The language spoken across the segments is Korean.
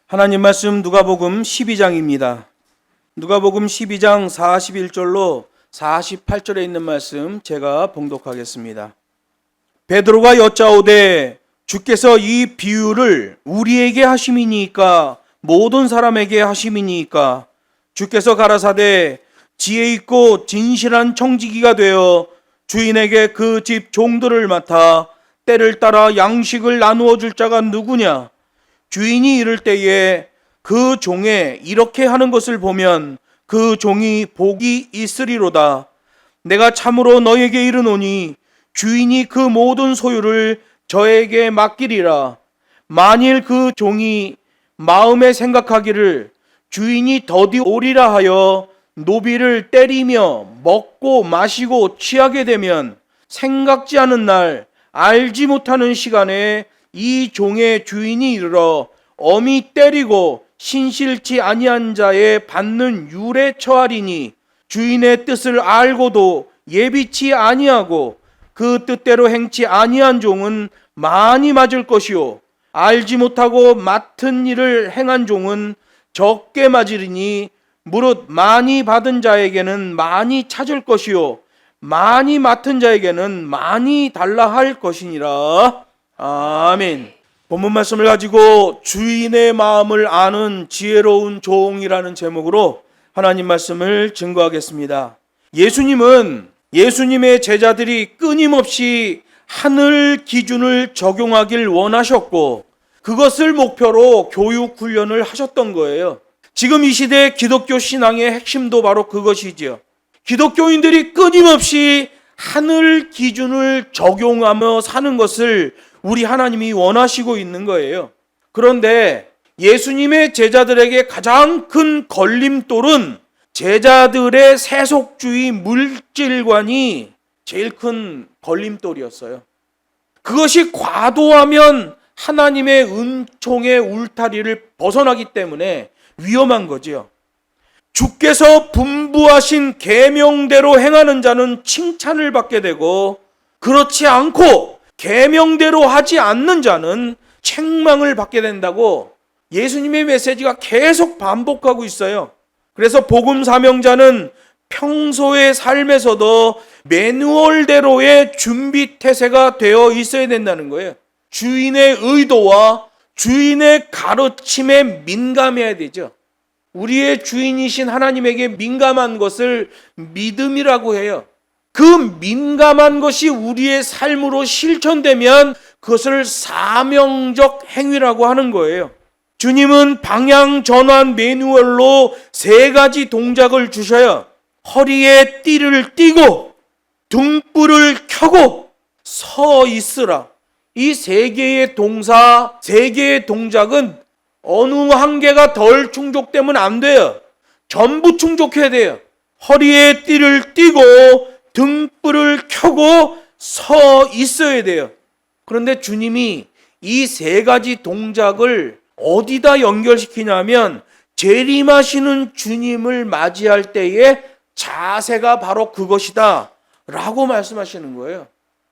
하나님 말씀 누가복음 12장입니다. 누가복음 12장 41절로 48절에 있는 말씀 제가 봉독하겠습니다. 베드로가 여짜오되 주께서 이 비유를 우리에게 하심이니까 모든 사람에게 하심이니까 주께서 가라사대 지혜 있고 진실한 청지기가 되어 주인에게 그 집 종들을 맡아 때를 따라 양식을 나누어 줄 자가 누구냐? 주인이 이를 때에 그 종에 이렇게 하는 것을 보면 그 종이 복이 있으리로다. 내가 참으로 너에게 이르노니 주인이 그 모든 소유를 저에게 맡기리라. 만일 그 종이 마음에 생각하기를 주인이 더디 오리라 하여 노비를 때리며 먹고 마시고 취하게 되면 생각지 않은 날 알지 못하는 시간에 이 종의 주인이 이르러 엄히 때리고 신실치 아니한 자에 받는 율에 처하리니 주인의 뜻을 알고도 예비치 아니하고 그 뜻대로 행치 아니한 종은 많이 맞을 것이요 알지 못하고 맡은 일을 행한 종은 적게 맞으리니 무릇 많이 받은 자에게는 많이 찾을 것이요 많이 맡은 자에게는 많이 달라 할 것이니라. 아멘. 본문 말씀을 가지고 주인의 마음을 아는 지혜로운 종이라는 제목으로 하나님 말씀을 증거하겠습니다. 예수님은 예수님의 제자들이 끊임없이 하늘 기준을 적용하길 원하셨고 그것을 목표로 교육 훈련을 하셨던 거예요. 지금 이 시대 기독교 신앙의 핵심도 바로 그것이지요. 기독교인들이 끊임없이 하늘 기준을 적용하며 사는 것을 우리 하나님이 원하시고 있는 거예요. 그런데 예수님의 제자들에게 가장 큰 걸림돌은 제자들의 세속주의 물질관이 제일 큰 걸림돌이었어요. 그것이 과도하면 하나님의 은총의 울타리를 벗어나기 때문에 위험한 거지요. 주께서 분부하신 계명대로 행하는 자는 칭찬을 받게 되고 그렇지 않고 계명대로 하지 않는 자는 책망을 받게 된다고 예수님의 메시지가 계속 반복하고 있어요. 그래서 복음 사명자는 평소의 삶에서도 매뉴얼대로의 준비 태세가 되어 있어야 된다는 거예요. 주인의 의도와 주인의 가르침에 민감해야 되죠. 우리의 주인이신 하나님에게 민감한 것을 믿음이라고 해요. 그 민감한 것이 우리의 삶으로 실천되면 그것을 사명적 행위라고 하는 거예요. 주님은 방향 전환 매뉴얼로 3가지 동작을 주셔요. 허리에 띠를 띠고 등불을 켜고 서 있으라. 이 3개의 동사, 3개의 동작은 어느 한 개가 덜 충족되면 안 돼요. 전부 충족해야 돼요. 허리에 띠를 띠고 등불을 켜고 서 있어야 돼요. 그런데 주님이 이 3가지 동작을 어디다 연결시키냐면 재림하시는 주님을 맞이할 때의 자세가 바로 그것이다 라고 말씀하시는 거예요.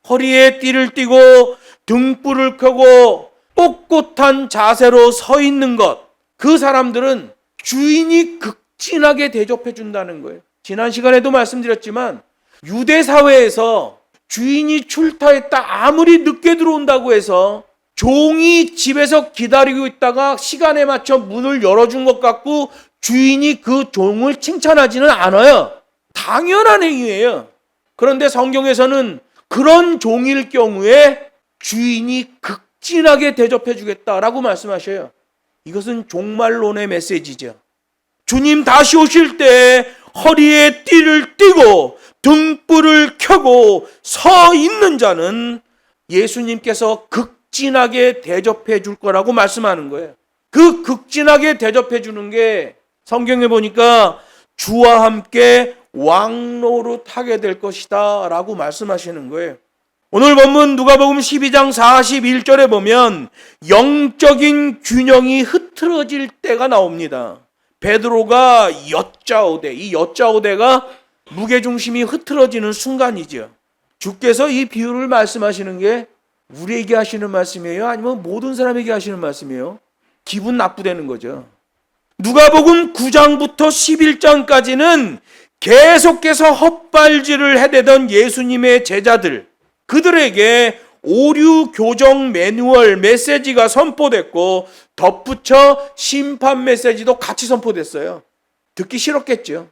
허리에 띠를 띠고 등불을 켜고 꼿꼿한 자세로 서 있는 것, 그 사람들은 주인이 극진하게 대접해 준다는 거예요. 지난 시간에도 말씀드렸지만 유대 사회에서 주인이 출타했다 아무리 늦게 들어온다고 해서 종이 집에서 기다리고 있다가 시간에 맞춰 문을 열어준 것 같고 주인이 그 종을 칭찬하지는 않아요. 당연한 행위예요. 그런데 성경에서는 그런 종일 경우에 주인이 극진하게 대접해 주겠다라고 말씀하셔요. 이것은 종말론의 메시지죠. 주님 다시 오실 때 허리에 띠를 띠고 등불을 켜고 서 있는 자는 예수님께서 극진하게 대접해 줄 거라고 말씀하는 거예요. 그 극진하게 대접해 주는 게 성경에 보니까 주와 함께 왕노로 타게 될 것이다 라고 말씀하시는 거예요. 오늘 본문 누가복음 12장 41절에 보면 영적인 균형이 흐트러질 때가 나옵니다. 베드로가 여짜오되, 이 여짜오되가 무게중심이 흐트러지는 순간이죠. 주께서 이 비유를 말씀하시는 게 우리에게 하시는 말씀이에요? 아니면 모든 사람에게 하시는 말씀이에요? 기분 나쁘다는 거죠. 누가복음 9장부터 11장까지는 계속해서 헛발질을 해대던 예수님의 제자들, 그들에게 오류 교정 매뉴얼 메시지가 선포됐고 덧붙여 심판 메시지도 같이 선포됐어요. 듣기 싫었겠죠.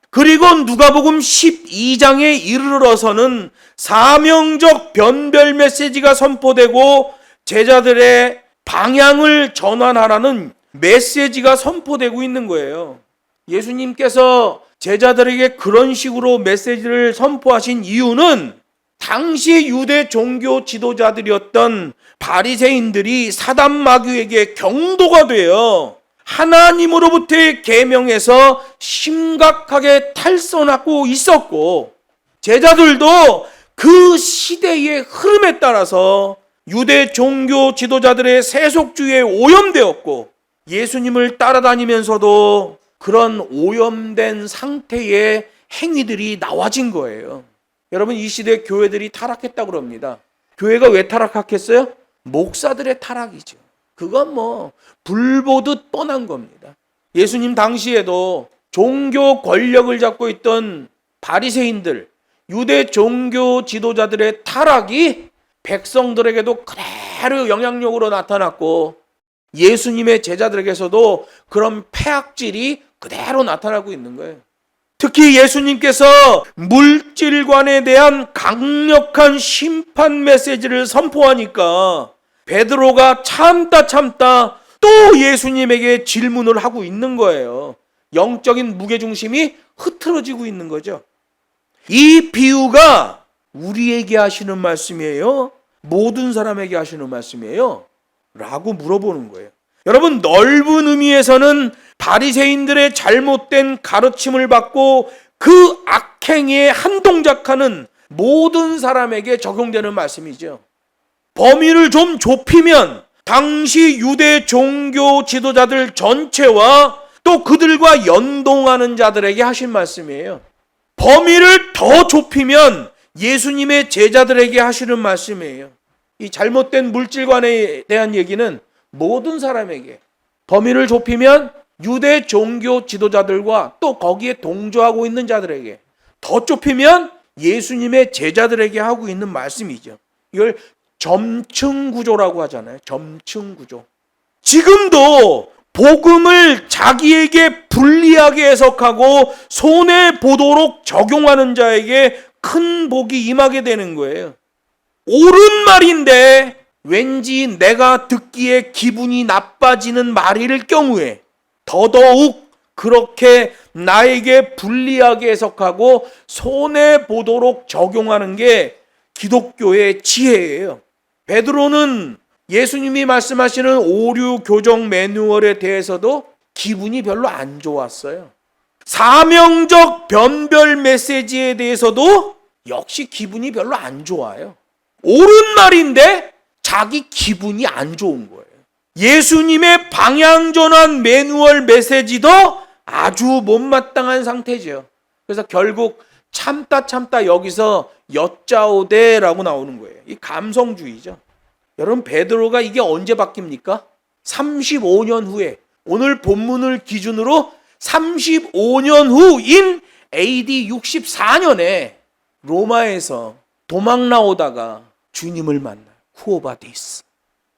그리고 누가복음 12장에 이르러서는 사명적 변별 메시지가 선포되고 제자들의 방향을 전환하라는 메시지가 선포되고 있는 거예요. 예수님께서 제자들에게 그런 식으로 메시지를 선포하신 이유는 당시 유대 종교 지도자들이었던 바리새인들이 사단 마귀에게 경도가 되어 하나님으로부터의 계명에서 심각하게 탈선하고 있었고, 제자들도 그 시대의 흐름에 따라서 유대 종교 지도자들의 세속주의에 오염되었고, 예수님을 따라다니면서도 그런 오염된 상태의 행위들이 나와진 거예요. 여러분, 이 시대 교회들이 타락했다고 그럽니다. 교회가 왜 타락했겠어요? 목사들의 타락이죠. 그건 뭐 불보듯 뻔한 겁니다. 예수님 당시에도 종교 권력을 잡고 있던 바리새인들, 유대 종교 지도자들의 타락이 백성들에게도 그대로 영향력으로 나타났고, 예수님의 제자들에게서도 그런 폐악질이 그대로 나타나고 있는 거예요. 특히 예수님께서 물질관에 대한 강력한 심판 메시지를 선포하니까 베드로가 참다 또 예수님에게 질문을 하고 있는 거예요. 영적인 무게중심이 흐트러지고 있는 거죠. 이 비유가 우리에게 하시는 말씀이에요? 모든 사람에게 하시는 말씀이에요? 라고 물어보는 거예요. 여러분, 넓은 의미에서는 바리새인들의 잘못된 가르침을 받고 그 악행에 한동작하는 모든 사람에게 적용되는 말씀이죠. 범위를 좀 좁히면 당시 유대 종교 지도자들 전체와 또 그들과 연동하는 자들에게 하신 말씀이에요. 범위를 더 좁히면 예수님의 제자들에게 하시는 말씀이에요. 이 잘못된 물질관에 대한 얘기는 모든 사람에게, 범위를 좁히면 유대 종교 지도자들과 또 거기에 동조하고 있는 자들에게, 더 좁히면 예수님의 제자들에게 하고 있는 말씀이죠. 이걸 점층 구조라고 하잖아요. 점층 구조. 지금도 복음을 자기에게 불리하게 해석하고 손해 보도록 적용하는 자에게 큰 복이 임하게 되는 거예요. 옳은 말인데 왠지 내가 듣기에 기분이 나빠지는 말일 경우에 더더욱 그렇게 나에게 불리하게 해석하고 손해 보도록 적용하는 게 기독교의 지혜예요. 베드로는 예수님이 말씀하시는 오류 교정 매뉴얼에 대해서도 기분이 별로 안 좋았어요. 사명적 변별 메시지에 대해서도 역시 기분이 별로 안 좋아요. 옳은 말인데 자기 기분이 안 좋은 거예요. 예수님의 방향전환 매뉴얼 메시지도 아주 못마땅한 상태죠. 그래서 결국 참다 여기서 여짜오되라고 나오는 거예요. 이 감성주의죠. 여러분, 베드로가 이게 언제 바뀝니까? 35년 후에, 오늘 본문을 기준으로 35년 후인 AD 64년에 로마에서 도망 나오다가 주님을 만나요. 쿠오바디스.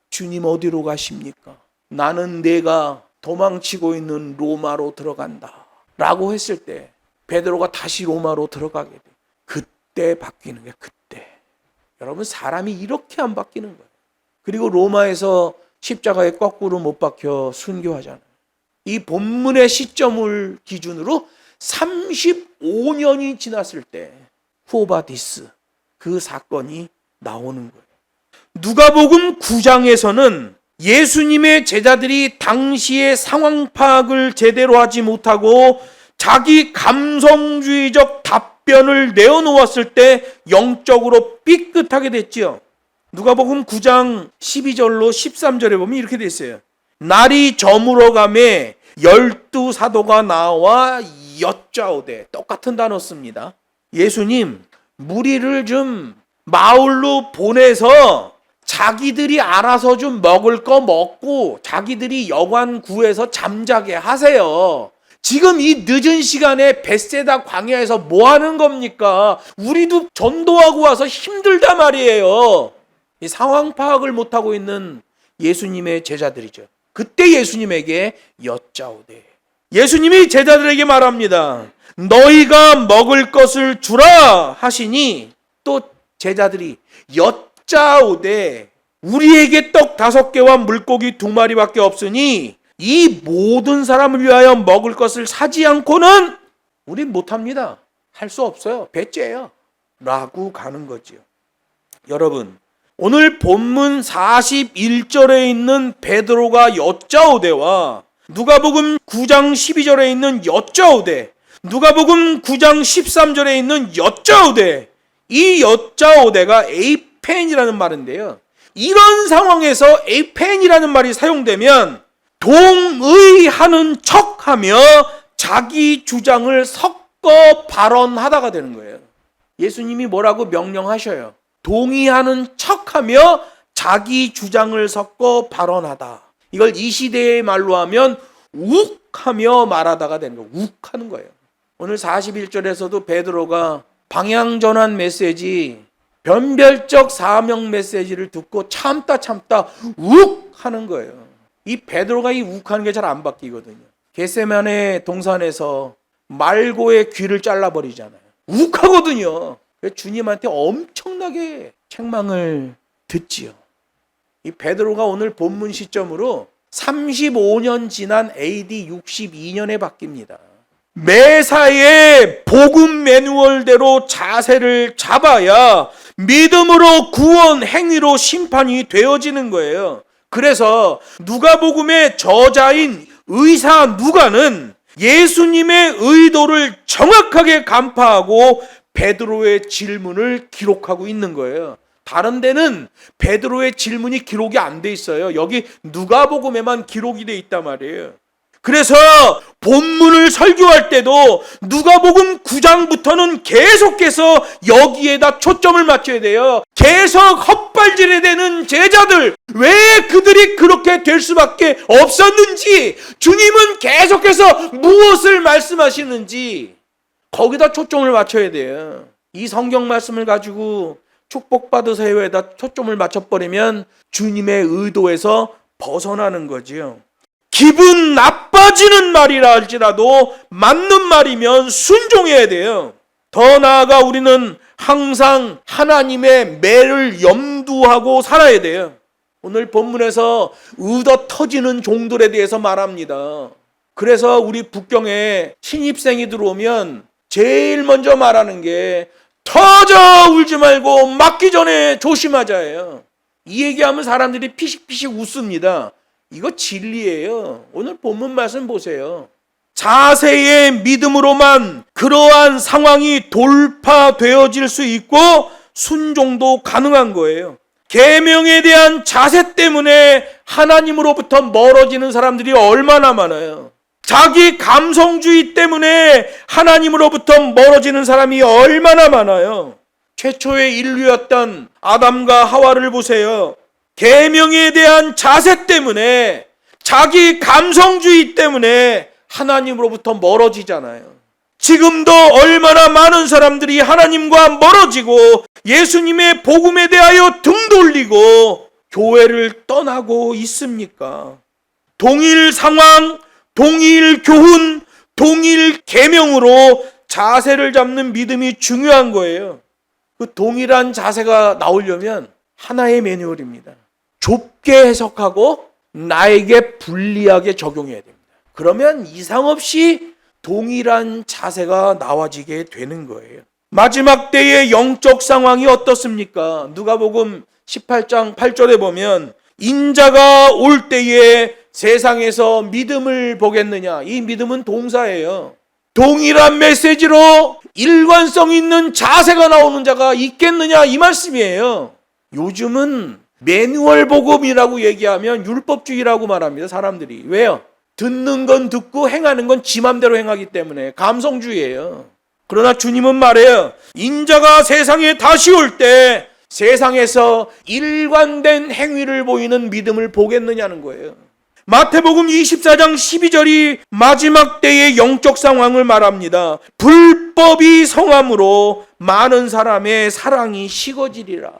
주님 어디로 가십니까? 나는 내가 도망치고 있는 로마로 들어간다 라고 했을 때 베드로가 다시 로마로 들어가게 돼. 그때 바뀌는 거야. 그때. 여러분, 사람이 이렇게 안 바뀌는 거예요. 그리고 로마에서 십자가에 거꾸로 못 박혀 순교하잖아요. 이 본문의 시점을 기준으로 35년이 지났을 때 쿠오바디스, 그 사건이 나오는 거예요. 누가복음 9장에서는 예수님의 제자들이 당시의 상황 파악을 제대로 하지 못하고 자기 감성주의적 답변을 내어놓았을 때 영적으로 삐끗하게 됐지요. 누가복음 9장 12절로 13절에 보면 이렇게 돼 있어요. 날이 저물어가매 12사도가 나와 여짜오되, 똑같은 단어 씁니다. 예수님, 무리를 좀 마을로 보내서 자기들이 알아서 좀 먹을 거 먹고 자기들이 여관 구해서 잠자게 하세요. 지금 이 늦은 시간에 벳세다 광야에서 뭐 하는 겁니까? 우리도 전도하고 와서 힘들단 말이에요. 이 상황 파악을 못하고 있는 예수님의 제자들이죠. 그때 예수님에게 여짜오되, 예수님이 제자들에게 말합니다. 너희가 먹을 것을 주라 하시니, 또 제자들이 여짜오되, 우리에게 떡 5개와 물고기 2마리밖에 없으니 이 모든 사람을 위하여 먹을 것을 사지 않고는 우린 못합니다. 할 수 없어요. 배째예요. 라고 가는 거지요. 여러분, 오늘 본문 41절에 있는 베드로가 여짜오되와 누가복음 9장 12절에 있는 여짜오되, 누가복음 9장 13절에 있는 여짜오되, 이 여짜오되가 에이펜이라는 말인데요. 이런 상황에서 에이펜이라는 말이 사용되면 동의하는 척하며 자기 주장을 섞어 발언하다가 되는 거예요. 예수님이 뭐라고 명령하셔요? 동의하는 척하며 자기 주장을 섞어 발언하다. 이걸 이 시대의 말로 하면 욱하며 말하다가 되는 거예요. 욱하는 거예요. 오늘 41절에서도 베드로가 방향전환 메시지, 변별적 사명 메시지를 듣고 참다 욱하는 거예요. 이 베드로가 이 욱하는 게 잘 안 바뀌거든요. 겟세마네 동산에서 말고의 귀를 잘라버리잖아요. 욱하거든요. 주님한테 엄청나게 책망을 듣지요. 이 베드로가 오늘 본문 시점으로 35년 지난 AD 62년에 바뀝니다. 매사에 복음 매뉴얼대로 자세를 잡아야 믿음으로 구원, 행위로 심판이 되어지는 거예요. 그래서 누가복음의 저자인 의사 누가는 예수님의 의도를 정확하게 간파하고 베드로의 질문을 기록하고 있는 거예요. 다른 데는 베드로의 질문이 기록이 안 돼 있어요. 여기 누가복음에만 기록이 돼 있단 말이에요. 그래서 본문을 설교할 때도 누가복음 9장부터는 계속해서 여기에다 초점을 맞춰야 돼요. 계속 헛발질에 되는 제자들, 왜 그들이 그렇게 될 수밖에 없었는지, 주님은 계속해서 무엇을 말씀하시는지 거기다 초점을 맞춰야 돼요. 이 성경 말씀을 가지고 축복받으세요에다 초점을 맞춰버리면 주님의 의도에서 벗어나는 거지요. 기분 나빠지는 말이라 할지라도 맞는 말이면 순종해야 돼요. 더 나아가 우리는 항상 하나님의 매를 염두하고 살아야 돼요. 오늘 본문에서 의도 터지는 종들에 대해서 말합니다. 그래서 우리 북경에 신입생이 들어오면 제일 먼저 말하는 게 터져 울지 말고 맞기 전에 조심하자예요. 이 얘기하면 사람들이 피식피식 웃습니다. 이거 진리예요. 오늘 본문 말씀 보세요. 자세의 믿음으로만 그러한 상황이 돌파되어질 수 있고 순종도 가능한 거예요. 계명에 대한 자세 때문에 하나님으로부터 멀어지는 사람들이 얼마나 많아요. 자기 감성주의 때문에 하나님으로부터 멀어지는 사람이 얼마나 많아요. 최초의 인류였던 아담과 하와를 보세요. 계명에 대한 자세 때문에, 자기 감성주의 때문에 하나님으로부터 멀어지잖아요. 지금도 얼마나 많은 사람들이 하나님과 멀어지고 예수님의 복음에 대하여 등 돌리고 교회를 떠나고 있습니까? 동일 상황, 동일 교훈, 동일 계명으로 자세를 잡는 믿음이 중요한 거예요. 그 동일한 자세가 나오려면 하나의 매뉴얼입니다. 좁게 해석하고 나에게 불리하게 적용해야 됩니다. 그러면 이상 없이 동일한 자세가 나와지게 되는 거예요. 마지막 때의 영적 상황이 어떻습니까? 누가복음 18장 8절에 보면 인자가 올 때에 세상에서 믿음을 보겠느냐. 이 믿음은 동사예요. 동일한 메시지로 일관성 있는 자세가 나오는 자가 있겠느냐, 이 말씀이에요. 요즘은 매뉴얼 복음이라고 얘기하면 율법주의라고 말합니다. 사람들이. 왜요? 듣는 건 듣고 행하는 건 지 맘대로 행하기 때문에 감성주의예요. 그러나 주님은 말해요. 인자가 세상에 다시 올 때 세상에서 일관된 행위를 보이는 믿음을 보겠느냐는 거예요. 마태복음 24장 12절이 마지막 때의 영적 상황을 말합니다. 불법이 성함으로 많은 사람의 사랑이 식어지리라.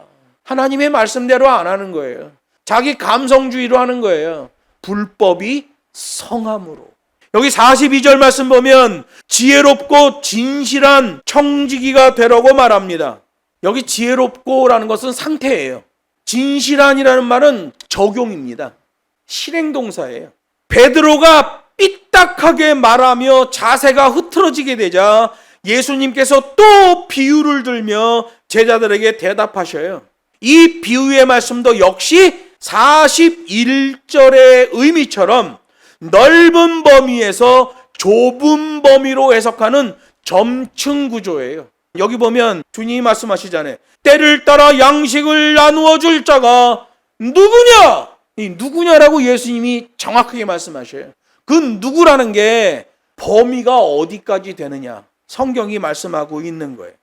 하나님의 말씀대로 안 하는 거예요. 자기 감성주의로 하는 거예요. 불법이 성함으로. 여기 42절 말씀 보면 지혜롭고 진실한 청지기가 되라고 말합니다. 여기 지혜롭고라는 것은 상태예요. 진실한이라는 말은 적용입니다. 실행동사예요. 베드로가 삐딱하게 말하며 자세가 흐트러지게 되자 예수님께서 또 비유를 들며 제자들에게 대답하셔요. 이 비유의 말씀도 역시 41절의 의미처럼 넓은 범위에서 좁은 범위로 해석하는 점층 구조예요. 여기 보면 주님이 말씀하시잖아요. 때를 따라 양식을 나누어 줄 자가 누구냐? 이 누구냐라고 예수님이 정확하게 말씀하셔요. 그 누구라는 게 범위가 어디까지 되느냐? 성경이 말씀하고 있는 거예요.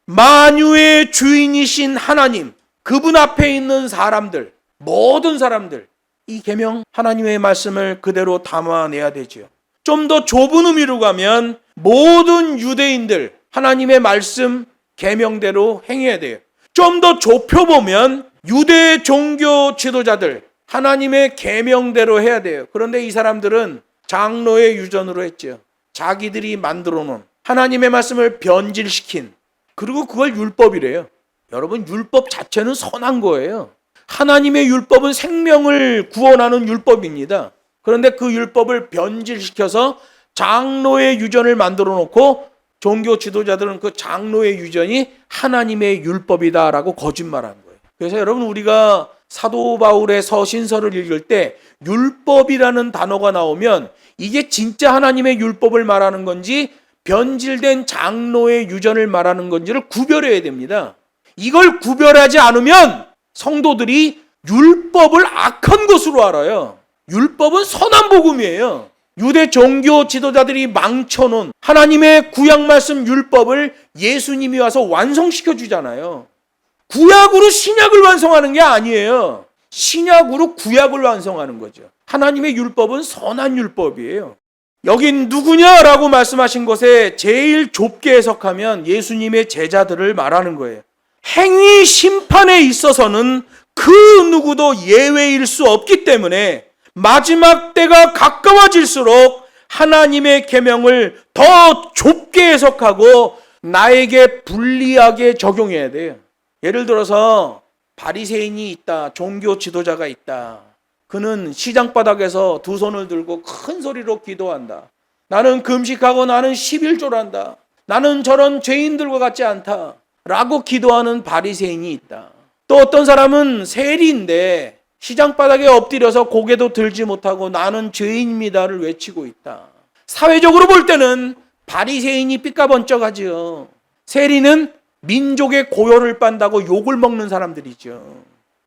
만유의 주인이신 하나님, 그분 앞에 있는 사람들, 모든 사람들, 이 계명 하나님의 말씀을 그대로 담아내야 되지요. 좀 더 좁은 의미로 가면 모든 유대인들 하나님의 말씀 계명대로 행해야 돼요. 좀 더 좁혀보면 유대 종교 지도자들 하나님의 계명대로 해야 돼요. 그런데 이 사람들은 장로의 유전으로 했죠. 자기들이 만들어 놓은 하나님의 말씀을 변질시킨, 그리고 그걸 율법이래요. 여러분, 율법 자체는 선한 거예요. 하나님의 율법은 생명을 구원하는 율법입니다. 그런데 그 율법을 변질시켜서 장로의 유전을 만들어 놓고 종교 지도자들은 그 장로의 유전이 하나님의 율법이다라고 거짓말하는 거예요. 그래서 여러분, 우리가 사도 바울의 서신서를 읽을 때 율법이라는 단어가 나오면 이게 진짜 하나님의 율법을 말하는 건지 변질된 장로의 유전을 말하는 건지를 구별해야 됩니다. 이걸 구별하지 않으면 성도들이 율법을 악한 것으로 알아요. 율법은 선한 복음이에요. 유대 종교 지도자들이 망쳐놓은 하나님의 구약 말씀 율법을 예수님이 와서 완성시켜 주잖아요. 구약으로 신약을 완성하는 게 아니에요. 신약으로 구약을 완성하는 거죠. 하나님의 율법은 선한 율법이에요. 여긴 누구냐라고 말씀하신 것에 제일 좁게 해석하면 예수님의 제자들을 말하는 거예요. 행위 심판에 있어서는 그 누구도 예외일 수 없기 때문에 마지막 때가 가까워질수록 하나님의 계명을 더 좁게 해석하고 나에게 불리하게 적용해야 돼요. 예를 들어서 바리새인이 있다, 종교 지도자가 있다. 그는 시장바닥에서 두 손을 들고 큰 소리로 기도한다. 나는 금식하고 나는 11조란다. 나는 저런 죄인들과 같지 않다. 라고 기도하는 바리새인이 있다. 또 어떤 사람은 세리인데 시장바닥에 엎드려서 고개도 들지 못하고 나는 죄인입니다를 외치고 있다. 사회적으로 볼 때는 바리새인이 삐까번쩍하지요. 세리는 민족의 고열을 빤다고 욕을 먹는 사람들이죠.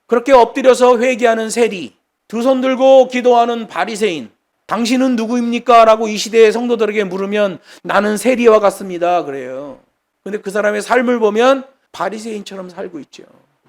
그렇게 엎드려서 회개하는 세리, 두 손 들고 기도하는 바리새인, 당신은 누구입니까? 라고 이 시대의 성도들에게 물으면 나는 세리와 같습니다. 그래요. 근데 그 사람의 삶을 보면 바리새인처럼 살고 있죠.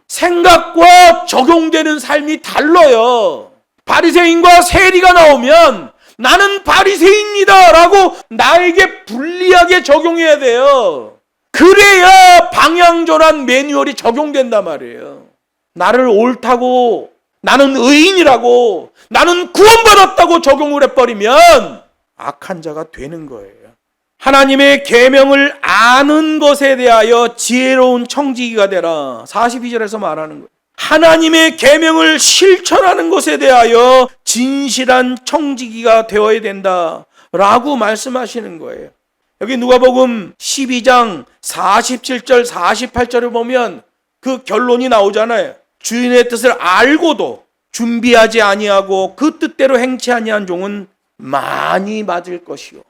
생각과 적용되는 삶이 달라요. 바리새인과 세리가 나오면 나는 바리새인입니다 라고 나에게 불리하게 적용해야 돼요. 그래야 방향전환 매뉴얼이 적용된단 말이에요. 나를 옳다고, 나는 의인이라고, 나는 구원받았다고 적용을 해버리면 악한 자가 되는 거예요. 하나님의 계명을 아는 것에 대하여 지혜로운 청지기가 되라. 42절에서 말하는 거예요. 하나님의 계명을 실천하는 것에 대하여 진실한 청지기가 되어야 된다라고 말씀하시는 거예요. 여기 누가복음 12장 47절 48절을 보면 그 결론이 나오잖아요. 주인의 뜻을 알고도 준비하지 아니하고 그 뜻대로 행치 아니한 종은 많이 맞을 것이요.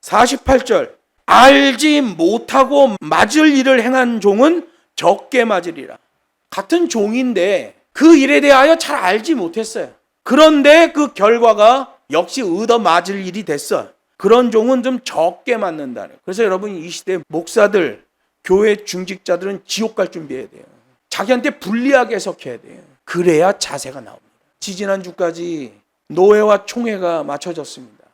48절 알지 못하고 맞을 일을 행한 종은 적게 맞으리라. 같은 종인데 그 일에 대하여 잘 알지 못했어요. 그런데 그 결과가 역시 얻어 맞을 일이 됐어요. 그런 종은 좀 적게 맞는다는. 그래서 여러분, 이 시대 목사들, 교회 중직자들은 지옥 갈 준비해야 돼요. 자기한테 불리하게 해석해야 돼요. 그래야 자세가 나옵니다. 지지난주까지 노회와 총회가 맞춰졌습니다.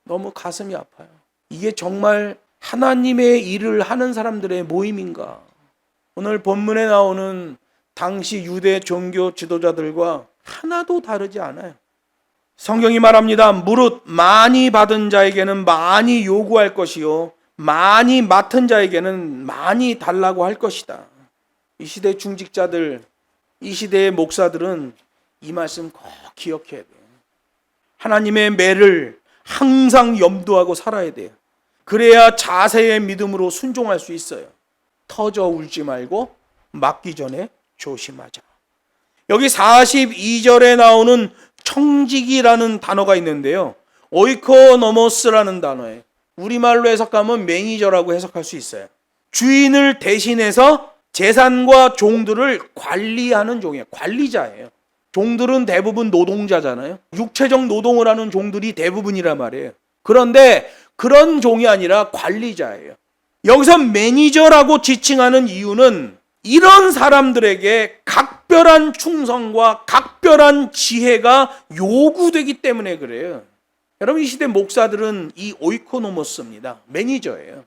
너무 가슴이 아파요. 이게 정말 하나님의 일을 하는 사람들의 모임인가? 오늘 본문에 나오는 당시 유대 종교 지도자들과 하나도 다르지 않아요. 성경이 말합니다. 무릇 많이 받은 자에게는 많이 요구할 것이요 많이 맡은 자에게는 많이 달라고 할 것이다. 이 시대 중직자들, 이 시대의 목사들은 이 말씀 꼭 기억해야 돼요. 하나님의 매를 항상 염두하고 살아야 돼요. 그래야 자세의 믿음으로 순종할 수 있어요. 터져 울지 말고 맞기 전에 조심하자. 여기 42절에 나오는 청지기라는 단어가 있는데요. 오이코노모스라는 단어예요. 우리말로 해석하면 매니저라고 해석할 수 있어요. 주인을 대신해서 재산과 종들을 관리하는 종이에요. 관리자예요. 종들은 대부분 노동자잖아요. 육체적 노동을 하는 종들이 대부분이란 말이에요. 그런데 그런 종이 아니라 관리자예요. 여기서 매니저라고 지칭하는 이유는 이런 사람들에게 각별한 충성과 각별한 지혜가 요구되기 때문에 그래요. 여러분, 이 시대 목사들은 이 오이코노모스입니다. 매니저예요.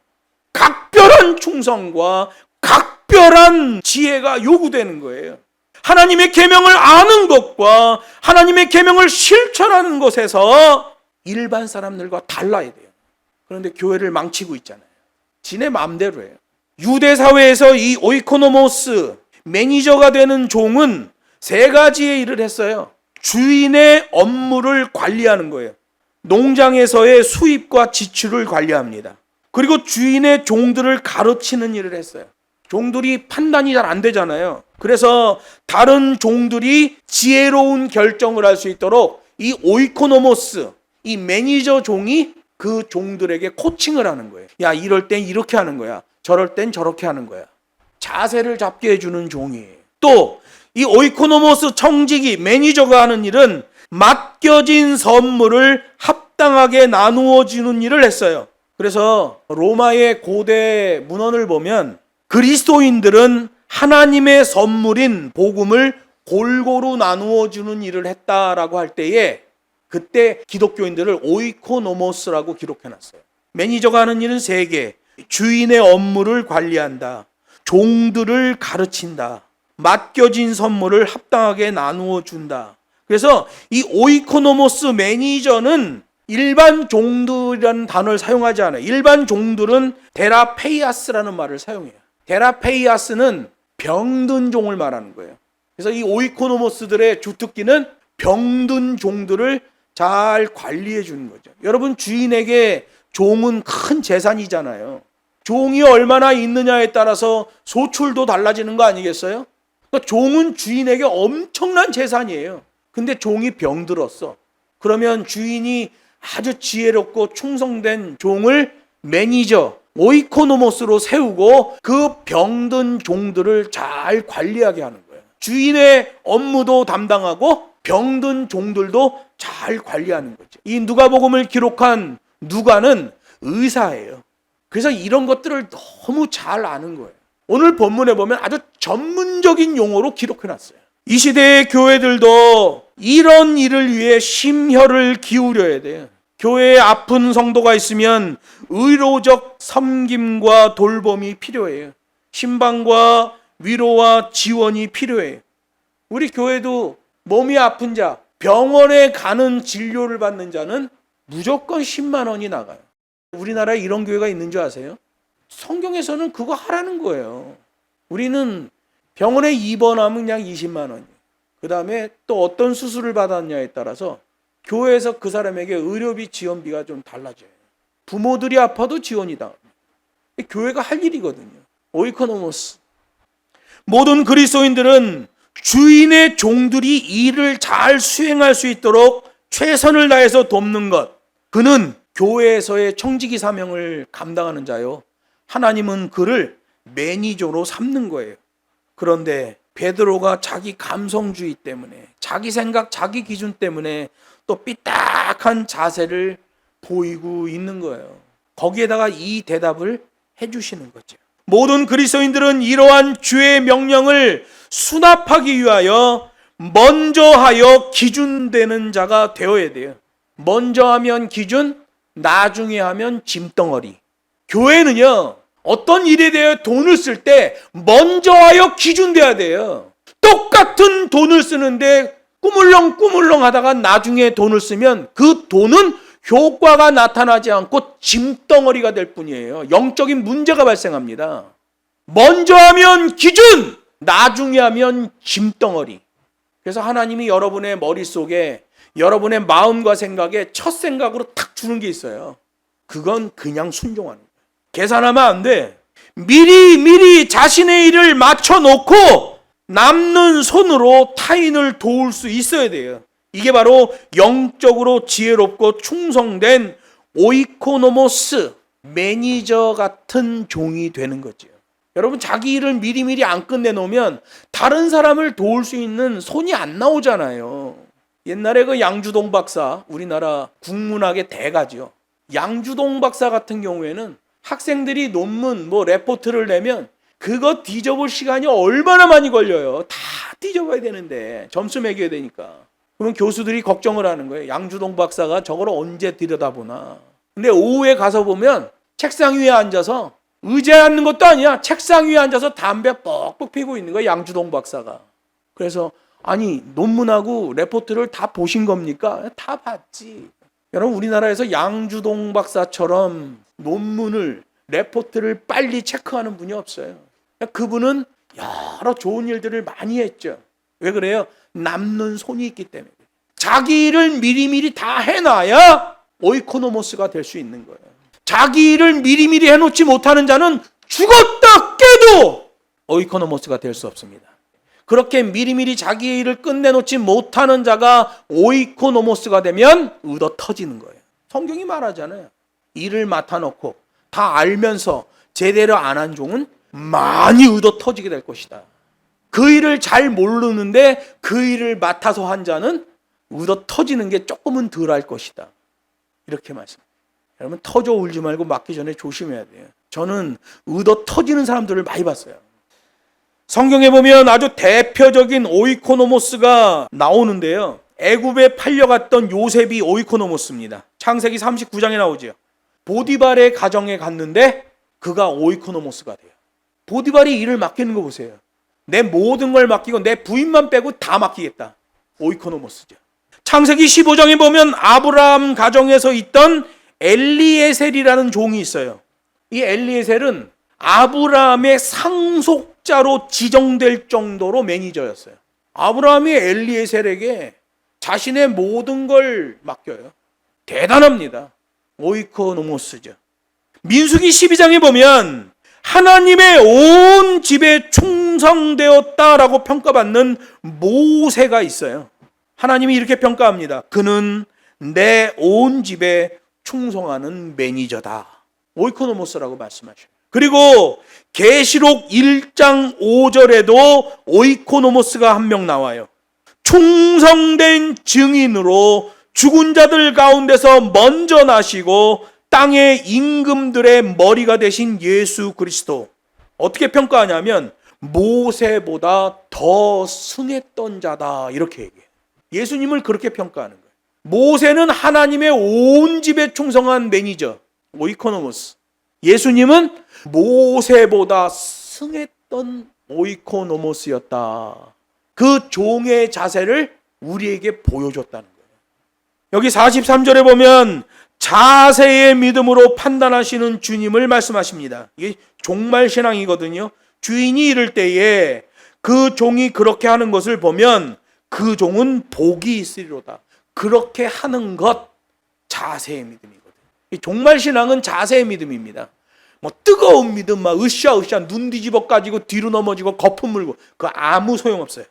각별한 충성과 각별한 지혜가 요구되는 거예요. 하나님의 계명을 아는 것과 하나님의 계명을 실천하는 것에서 일반 사람들과 달라야 돼요. 그런데 교회를 망치고 있잖아요. 지네 마음대로 해요. 유대 사회에서 이 오이코노모스, 매니저가 되는 종은 세 가지의 일을 했어요. 주인의 업무를 관리하는 거예요. 농장에서의 수입과 지출을 관리합니다. 그리고 주인의 종들을 가르치는 일을 했어요. 종들이 판단이 잘 안 되잖아요. 그래서 다른 종들이 지혜로운 결정을 할 수 있도록 이 오이코노모스, 이 매니저 종이 그 종들에게 코칭을 하는 거예요. 야, 이럴 땐 이렇게 하는 거야. 저럴 땐 저렇게 하는 거야. 자세를 잡게 해주는 종이에요. 또 이 오이코노모스 청지기, 매니저가 하는 일은 맡겨진 선물을 합당하게 나누어 주는 일을 했어요. 그래서 로마의 고대 문헌을 보면 그리스도인들은 하나님의 선물인 복음을 골고루 나누어 주는 일을 했다라고 할 때에 그때 기독교인들을 오이코노모스라고 기록해놨어요. 매니저가 하는 일은 3개. 주인의 업무를 관리한다. 종들을 가르친다. 맡겨진 선물을 합당하게 나누어 준다. 그래서 이 오이코노모스 매니저는 일반 종들이라는 단어를 사용하지 않아요. 일반 종들은 데라페이아스라는 말을 사용해요. 데라페이아스는 병든 종을 말하는 거예요. 그래서 이 오이코노모스들의 주특기는 병든 종들을 잘 관리해 주는 거죠. 여러분, 주인에게 종은 큰 재산이잖아요. 종이 얼마나 있느냐에 따라서 소출도 달라지는 거 아니겠어요? 그러니까 종은 주인에게 엄청난 재산이에요. 근데 종이 병들었어. 그러면 주인이 아주 지혜롭고 충성된 종을 매니저, 오이코노모스로 세우고 그 병든 종들을 잘 관리하게 하는 거예요. 주인의 업무도 담당하고 병든 종들도 잘 관리하는 거죠. 이 누가복음을 기록한 누가는 의사예요. 그래서 이런 것들을 너무 잘 아는 거예요. 오늘 본문에 보면 아주 전문적인 용어로 기록해놨어요. 이 시대의 교회들도 이런 일을 위해 심혈을 기울여야 돼요. 교회에 아픈 성도가 있으면 의료적 섬김과 돌봄이 필요해요. 신방과 위로와 지원이 필요해요. 우리 교회도 몸이 아픈 자, 병원에 가는 진료를 받는 자는 무조건 10만 원이 나가요. 우리나라에 이런 교회가 있는 줄 아세요? 성경에서는 그거 하라는 거예요. 우리는 병원에 입원하면 그냥 20만 원이에요. 그 다음에 또 어떤 수술을 받았냐에 따라서 교회에서 그 사람에게 의료비 지원비가 좀 달라져요. 부모들이 아파도 지원이다. 교회가 할 일이거든요. 오이코노모스. 모든 그리스도인들은 주인의 종들이 일을 잘 수행할 수 있도록 최선을 다해서 돕는 것. 그는 교회에서의 청지기 사명을 감당하는 자요. 하나님은 그를 매니저로 삼는 거예요. 그런데 베드로가 자기 감성주의 때문에, 자기 생각, 자기 기준 때문에 또 삐딱한 자세를 보이고 있는 거예요. 거기에다가 이 대답을 해주시는 거죠. 모든 그리스도인들은 이러한 주의 명령을 수납하기 위하여 먼저 하여 기준되는 자가 되어야 돼요. 먼저 하면 기준, 나중에 하면 짐덩어리. 교회는요, 어떤 일에 대해 돈을 쓸 때 먼저 하여 기준돼야 돼요. 똑같은 돈을 쓰는데 꾸물렁꾸물렁 하다가 나중에 돈을 쓰면 그 돈은 효과가 나타나지 않고 짐덩어리가 될 뿐이에요. 영적인 문제가 발생합니다. 먼저 하면 기준, 나중에 하면 짐덩어리. 그래서 하나님이 여러분의 머릿속에, 여러분의 마음과 생각에 첫 생각으로 탁 주는 게 있어요. 그건 그냥 순종하는 거예요. 계산하면 안 돼. 미리 자신의 일을 맞춰놓고 남는 손으로 타인을 도울 수 있어야 돼요. 이게 바로 영적으로 지혜롭고 충성된 오이코노모스, 매니저 같은 종이 되는 거죠. 여러분, 자기 일을 미리 안 끝내놓으면 다른 사람을 도울 수 있는 손이 안 나오잖아요. 옛날에 그 양주동 박사, 우리나라 국문학의 대가죠. 양주동 박사 같은 경우에는 학생들이 논문, 레포트를 내면 그거 뒤져볼 시간이 얼마나 많이 걸려요. 다 뒤져봐야 되는데 점수 매겨야 되니까. 그러면 교수들이 걱정을 하는 거예요. 양주동 박사가 저걸 언제 들여다보나. 근데 오후에 가서 보면 책상 위에 앉아서, 의자에 앉는 것도 아니야, 책상 위에 앉아서 담배 뻑뻑 피고 있는 거예요, 양주동 박사가. 그래서 아니, 논문하고 레포트를 다 보신 겁니까? 다 봤지. 여러분, 우리나라에서 양주동 박사처럼 논문을, 레포트를 빨리 체크하는 분이 없어요. 그분은 여러 좋은 일들을 많이 했죠. 왜 그래요? 남는 손이 있기 때문에. 자기 일을 미리 다 해놔야 오이코노모스가 될 수 있는 거예요. 자기 일을 미리 해놓지 못하는 자는 죽었다 깨도 오이코노모스가 될 수 없습니다. 그렇게 미리 자기의 일을 끝내놓지 못하는 자가 오이코노모스가 되면 의도 터지는 거예요. 성경이 말하잖아요. 일을 맡아놓고 다 알면서 제대로 안 한 종은 많이 의도 터지게 될 것이다. 그 일을 잘 모르는데 그 일을 맡아서 한 자는 의도 터지는 게 조금은 덜 할 것이다. 이렇게 말씀. 여러분, 터져 울지 말고 맡기 전에 조심해야 돼요. 저는 의도 터지는 사람들을 많이 봤어요. 성경에 보면 아주 대표적인 오이코노모스가 나오는데요. 애굽에 팔려갔던 요셉이 오이코노모스입니다. 창세기 39장에 나오죠. 보디발의 가정에 갔는데 그가 오이코노모스가 돼요. 보디발이 일을 맡기는 거 보세요. 내 모든 걸 맡기고 내 부인만 빼고 다 맡기겠다. 오이코노모스죠. 창세기 15장에 보면 아브라함 가정에서 있던 엘리에셀이라는 종이 있어요. 이 엘리에셀은 아브라함의 상속자로 지정될 정도로 매니저였어요. 아브라함이 엘리에셀에게 자신의 모든 걸 맡겨요. 대단합니다. 오이코노모스죠. 민수기 12장에 보면 하나님의 온 집에 충성되었다라고 평가받는 모세가 있어요. 하나님이 이렇게 평가합니다. 그는 내 온 집에 충성하는 매니저다. 오이코노모스라고 말씀하셔요. 그리고 계시록 1장 5절에도 오이코노모스가 한 명 나와요. 충성된 증인으로 죽은 자들 가운데서 먼저 나시고 땅의 임금들의 머리가 되신 예수 그리스도. 어떻게 평가하냐면 모세보다 더 승했던 자다, 이렇게 얘기해요. 예수님을 그렇게 평가하는 거예요. 모세는 하나님의 온 집에 충성한 매니저, 오이코노모스. 예수님은 모세보다 승했던 오이코노모스였다. 그 종의 자세를 우리에게 보여줬다는 거예요. 여기 43절에 보면 자세의 믿음으로 판단하시는 주님을 말씀하십니다. 이게 종말 신앙이거든요. 주인이 이럴 때에 그 종이 그렇게 하는 것을 보면 그 종은 복이 있으리로다. 그렇게 하는 것, 자세의 믿음이거든요. 이 종말 신앙은 자세의 믿음입니다. 뜨거운 믿음, 으쌰으쌰 눈 뒤집어 까지고 뒤로 넘어지고 거품 물고, 그거 아무 소용없어요.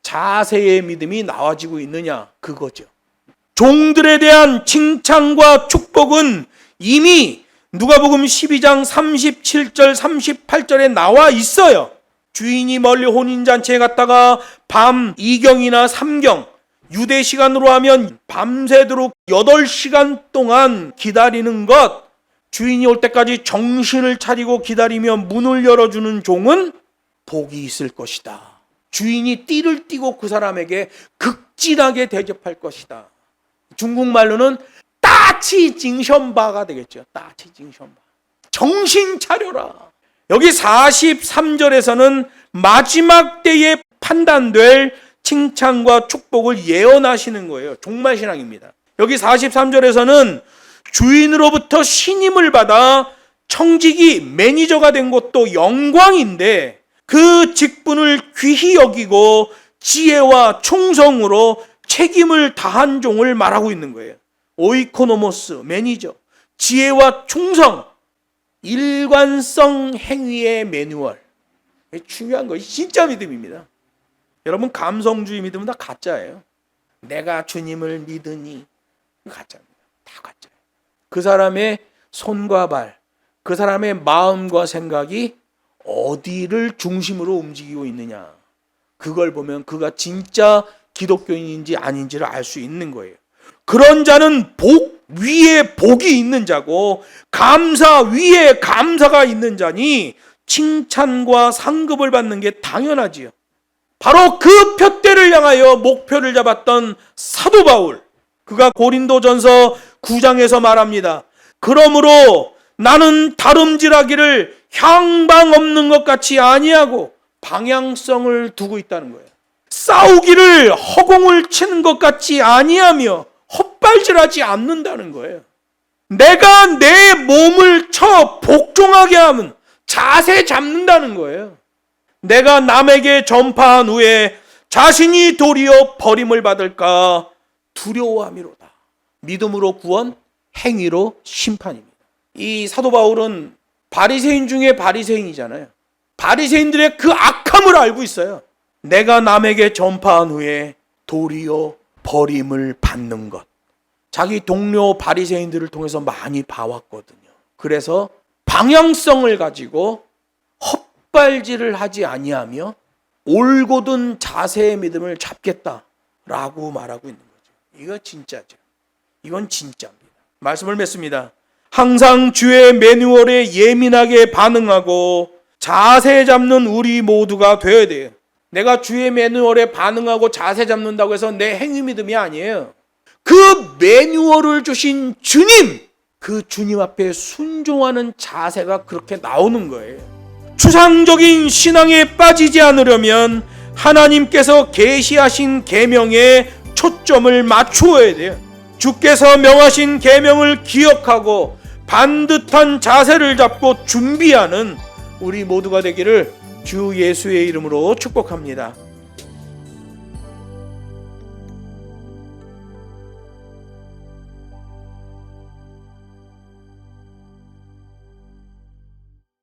자세의 믿음이 나와지고 있느냐, 그거죠. 종들에 대한 칭찬과 축복은 이미 누가복음 12장 37절 38절에 나와 있어요. 주인이 멀리 혼인잔치에 갔다가 밤 2경이나 3경, 유대 시간으로 하면 밤새도록 8시간 동안 기다리는 것, 주인이 올 때까지 정신을 차리고 기다리며 문을 열어주는 종은 복이 있을 것이다. 주인이 띠를 띠고 그 사람에게 극진하게 대접할 것이다. 중국말로는 따치 징션바가 되겠죠. 따치 징션바. 정신 차려라. 여기 43절에서는 마지막 때에 판단될 칭찬과 축복을 예언하시는 거예요. 종말신앙입니다. 여기 43절에서는 주인으로부터 신임을 받아 청직이 매니저가 된 것도 영광인데 그 직분을 귀히 여기고 지혜와 충성으로 책임을 다한 종을 말하고 있는 거예요. 오이코노모스, 매니저, 지혜와 충성, 일관성 행위의 매뉴얼. 중요한 것이 진짜 믿음입니다. 여러분, 감성주의 믿음은 다 가짜예요. 내가 주님을 믿으니 가짜입니다. 다 가짜예요. 그 사람의 손과 발, 그 사람의 마음과 생각이 어디를 중심으로 움직이고 있느냐, 그걸 보면 그가 진짜 기독교인인지 아닌지를 알 수 있는 거예요. 그런 자는 복 위에 복이 있는 자고 감사 위에 감사가 있는 자니 칭찬과 상급을 받는 게 당연하지요. 바로 그 표대를 향하여 목표를 잡았던 사도 바울, 그가 고린도전서 9장에서 말합니다. 그러므로 나는 다름질하기를 향방 없는 것 같이 아니하고 방향성을 두고 있다는 거예요. 싸우기를 허공을 치는 것 같이 아니하며 헛발질하지 않는다는 거예요. 내가 내 몸을 쳐 복종하게 하면 자세 잡는다는 거예요. 내가 남에게 전파한 후에 자신이 도리어 버림을 받을까 두려워함이로다. 믿음으로 구원, 행위로 심판입니다. 이 사도 바울은 바리새인 중에 바리새인이잖아요. 바리새인들의 그 악함을 알고 있어요. 내가 남에게 전파한 후에 도리어 버림을 받는 것. 자기 동료 바리새인들을 통해서 많이 봐왔거든요. 그래서 방향성을 가지고 헛발질을 하지 아니하며 올곧은 자세의 믿음을 잡겠다라고 말하고 있는 거죠. 이거 진짜죠. 이건 진짜입니다. 말씀을 맺습니다. 항상 주의 매뉴얼에 예민하게 반응하고 자세 잡는 우리 모두가 되어야 돼요. 내가 주의 매뉴얼에 반응하고 자세 잡는다고 해서 내 행위 믿음이 아니에요. 그 매뉴얼을 주신 주님, 그 주님 앞에 순종하는 자세가 그렇게 나오는 거예요. 추상적인 신앙에 빠지지 않으려면 하나님께서 계시하신 계명에 초점을 맞추어야 돼요. 주께서 명하신 계명을 기억하고 반듯한 자세를 잡고 준비하는 우리 모두가 되기를 주 예수의 이름으로 축복합니다.